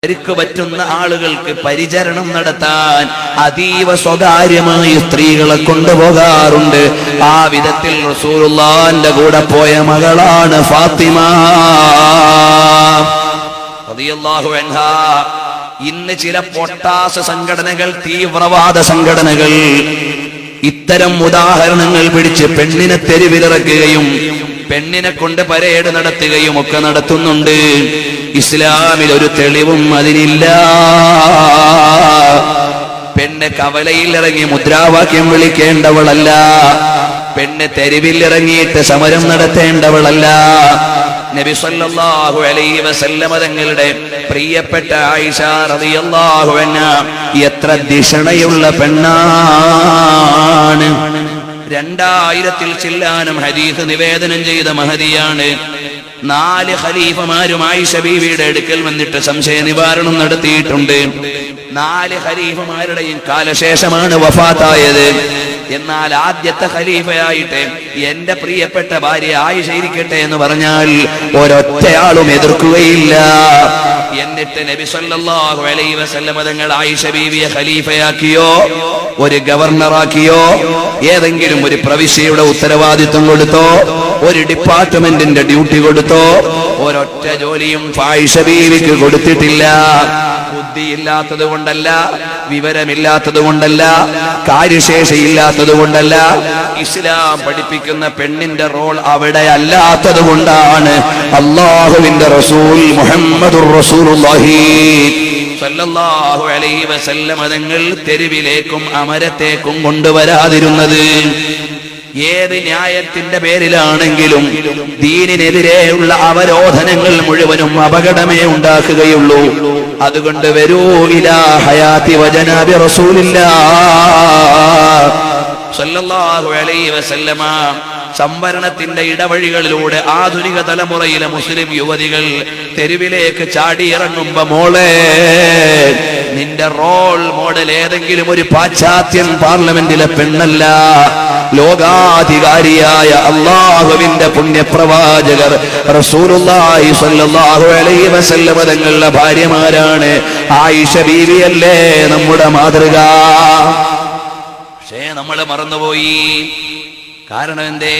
പരിക്ക് പറ്റുന്ന ആളുകൾക്ക് പരിചരണം നടത്താൻ അതീവ സ്വകാര്യമായി സ്ത്രീകളെ കൊണ്ടുപോകാറുണ്ട്. ആ വിധത്തിൽ റസൂലുള്ളാഹിന്റെ കൂടെ പോയ മകളാണ് ഫാത്തിമ റളിയല്ലാഹു അൻഹാ. ഇന്ന് ചില പൊട്ടാസ് സംഘടനകൾ, തീവ്രവാദ സംഘടനകൾ ഇത്തരം ഉദാഹരണങ്ങൾ പിടിച്ച് പെണ്ണിനെ തെരുവിലിറക്കുകയും പെണ്ണിനെ കൊണ്ട് പരേഡ് നടത്തുകയും ഒക്കെ നടത്തുന്നുണ്ട്. ഇസ്ലാമിൽ ഒരു തെളിവും അതിനില്ല. പെണ്ണ് കവലയിൽ ഇറങ്ങി മുദ്രാവാക്യം വിളിക്കേണ്ടവളല്ല. പെണ്ണ് തെരുവിൽ ഇറങ്ങിയിട്ട് സമരം നടത്തേണ്ടവളല്ല. നബി സല്ലല്ലാഹു അലൈഹി വസല്ലമ തങ്ങളുടെ പ്രിയപ്പെട്ട ആയിഷ റളിയല്ലാഹു അൻഹാ എത്ര ദിഷണയുള്ള പെണ്ണാണ്. 2000-ൽ ചില്ലാനം ഹദീസ് നിവേദനം ചെയ്ത മഹദിയാണ്. 4 ഖലീഫമാരും ആയിഷ ബീവിയുടെ അടുക്കൽ വന്നിട്ട് സംശയ നിവാരണം നടത്തിയിട്ടുണ്ട്. 4 ഖലീഫമാരുടെയും കാലശേഷമാണ് വഫാത്തായത്. എന്നാൽ ആദ്യത്തെ ഖലീഫയായിട്ട് എന്റെ പ്രിയപ്പെട്ട ഭാര്യ ആയിഷ ഇരിക്കട്ടെ എന്ന് പറഞ്ഞാൽ ഒരൊറ്റയാളും എതിർക്കുകയില്ല. എന്നിട്ട് നബി സല്ലല്ലാഹു അലൈഹി വസല്ലം തങ്ങൾ ആയിഷ ബീവിയെ ഖലീഫയാക്കിയോ, ഒരു ഗവർണറാക്കിയോ, ഏതെങ്കിലും ഒരു പ്രവിശ്യയുടെ ഉത്തരവാദിത്വം കൊടുത്തോ, ഒരു ഡിപ്പാർട്ട്മെന്റിന്റെ ഡ്യൂട്ടി കൊടുത്തോ, ഒരൊറ്റ ജോലിയും ആയിഷ ബീവിക്ക് കൊടുത്തിട്ടില്ല. ബുദ്ധിയില്ലാത്തത് കൊണ്ടല്ല, വിവരമില്ലാത്തത് കൊണ്ടല്ല, കാര്യശേഷിയില്ലാത്തത് കൊണ്ടല്ല, ഇസ്ലാം പഠിപ്പിക്കുന്ന പെണ്ണിന്റെ റോൾ അവിടെ അല്ലാത്തത് കൊണ്ടാണ് അല്ലാഹുവിന്റെ റസൂൽ മുഹമ്മദുർ റസൂലുള്ളാഹി സല്ലല്ലാഹു അലൈഹി വസല്ലം തങ്ങൾ തെരുവിലേക്കും അമരത്തേക്കും കൊണ്ടുവരാതിരുന്നത്. ഏത് ന്യായത്തിന്റെ പേരിലാണെങ്കിലും ദീനിനെതിരെയുള്ള അവരോധനങ്ങൾ മുഴുവനും അപകടമേ ഉണ്ടാക്കുകയുള്ളൂ. അതുകൊണ്ട് വരൂ ഇലാ ഹയാതി വജനാബി റസൂലില്ലാഹ് സല്ലല്ലാഹു അലൈഹി വസല്ലമ സംവരണത്തിന്റെ ഇടവഴികളിലൂടെ ആധുനിക തലമുറയിലെ മുസ്ലിം യുവതികൾ തെരുവിലേക്ക് ചാടിയിറങ്ങുമ്പോ, മോളെ, നിന്റെ റോൾ മോഡൽ ഏതെങ്കിലും ഒരു പാശ്ചാത്യൻ പാർലമെന്റിലെ പെണ്ണല്ല, ലോകാധികാരിയായ അല്ലാഹുവിന്റെ പുണ്യപ്രവാചകർ റസൂലുള്ളാഹി സ്വല്ലല്ലാഹു അലൈഹി വസല്ലം തങ്ങളുടെ ഭാര്യമാരാണ്. ആയിഷ ബീവിയല്ലേ നമ്മുടെ മാതൃക. പക്ഷേ നമ്മൾ മറന്നുപോയി. കാരണം എന്തേ?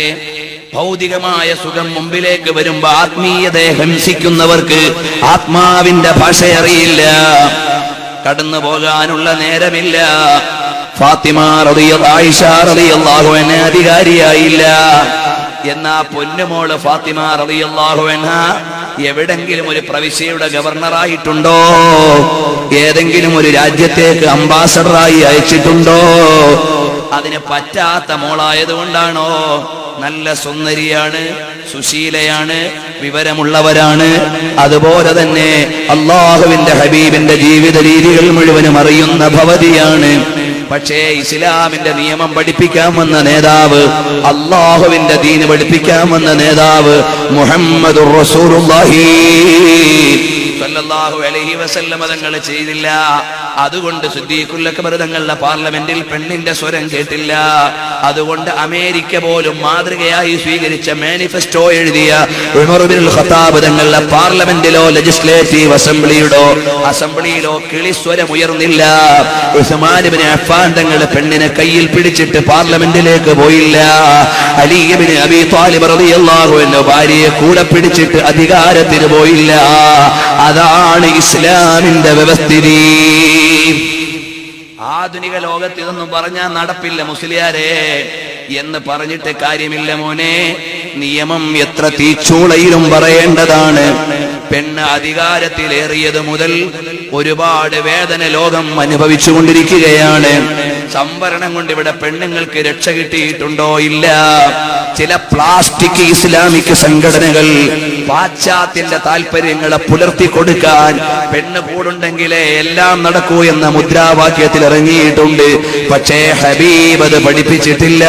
ഭൗതികമായ സുഖം മുമ്പിലേക്ക് വരുമ്പോ ആത്മീയതയെ ഹംസിക്കുന്നവർക്ക് ആത്മാവിന്റെ ഭാഷ അറിയില്ല, കടന്നു പോകാനുള്ള നേരമില്ല. ഫാത്തിമ ആയിഷ റളിയല്ലാഹു അൻഹ അധികാരിയായില്ല. എന്നാ പൊന്നുമോള് ഫാത്തിമ റളിയല്ലാഹു അൻഹ എവിടെങ്കിലും ഒരു പ്രവിശ്യയുടെ ഗവർണറായിട്ടുണ്ടോ? ഏതെങ്കിലും ഒരു രാജ്യത്തേക്ക് അംബാസഡറായി അയച്ചിട്ടുണ്ടോ? അതിന് പറ്റാത്ത മോളായതുകൊണ്ടാണോ? നല്ല സുന്ദരിയാണ്, സുശീലയാണ്, വിവരമുള്ളവരാണ്. അതുപോലെ തന്നെ അല്ലാഹുവിന്റെ ഹബീബിന്റെ ജീവിത രീതികൾ മുഴുവനും അറിയുന്ന ഭവതിയാണ്. പക്ഷേ ഇസ്ലാമിന്റെ നിയമം പഠിപ്പിക്കാൻ വന്ന നേതാവ്, അല്ലാഹുവിന്റെ ദീന് പഠിപ്പിക്കാൻ വന്ന നേതാവ് മുഹമ്മദുർ റസൂലുള്ളാഹി സല്ലല്ലാഹു അലൈഹി വസല്ലം തങ്ങൾ ചെയ്തില്ല. അതുകൊണ്ട് സിദ്ദീഖുൽ അക്ബർ തങ്ങളുടെ പാർലമെന്റിൽ പെണ്ണിന്റെ സ്വരം കേട്ടില്ല. അതുകൊണ്ട് അമേരിക്ക പോലും മാതൃകയായി സ്വീകരിച്ച മാനിഫെസ്റ്റോ എഴുതിയ ഉമർ ഇബ്നുൽ ഖത്താബ് തങ്ങളുടെ പാർലമെന്റിലോ ലെജിസ്ലേറ്റീവ് അസംബ്ലിയിലോ കിളിസ്വരം ഉയർന്നില്ല. ഉസ്മാൻ ഇബ്നു അഫ്ഫാൻ തങ്ങളുടെ പെണ്ണിനെ കയ്യിൽ പിടിച്ചിട്ട് പാർലമെന്റിലേക്ക് പോയില്ല. അലി ഇബ്നു അബീ ത്വാലിബ് റളിയല്ലാഹു അൻഹു ഭാര്യയെ കൂടെ പിടിച്ചിട്ട് അധികാരത്തിന് പോയില്ല. അതാണ് ഇസ്ലാമിന്റെ വ്യവസ്ഥിതി. ആധുനിക ലോകത്ത് ഇതൊന്നും പറഞ്ഞാൽ നടപ്പില്ല മുസ്ലിയാരെ എന്ന് പറഞ്ഞിട്ട് കാര്യമില്ല മോനെ. നിയമം എത്ര തീച്ചൂളയിലും പറയേണ്ടതാണ്. പെണ്ണ് അധികാരത്തിലേറിയത് മുതൽ ഒരുപാട് വേദന ലോകം അനുഭവിച്ചു കൊണ്ടിരിക്കുകയാണ്. സംവരണം കൊണ്ട് ഇവിടെ പെണ്ണുങ്ങൾക്ക് രക്ഷ കിട്ടിയിട്ടുണ്ടോ? ഇല്ല. ചില പ്ലാസ്റ്റിക് ഇസ്ലാമിക് സംഘടനകൾ പാശ്ചാത്യന്റെ താല്പര്യങ്ങളെ പുലർത്തി കൊടുക്കാൻ പെണ്ണ് കൂടുണ്ടെങ്കിലേ എല്ലാം നടക്കൂ എന്ന മുദ്രാവാക്യത്തിൽ ഇറങ്ങിയിട്ടുണ്ട്. പക്ഷേ ഹബീബ് അത് പഠിപ്പിച്ചിട്ടില്ല.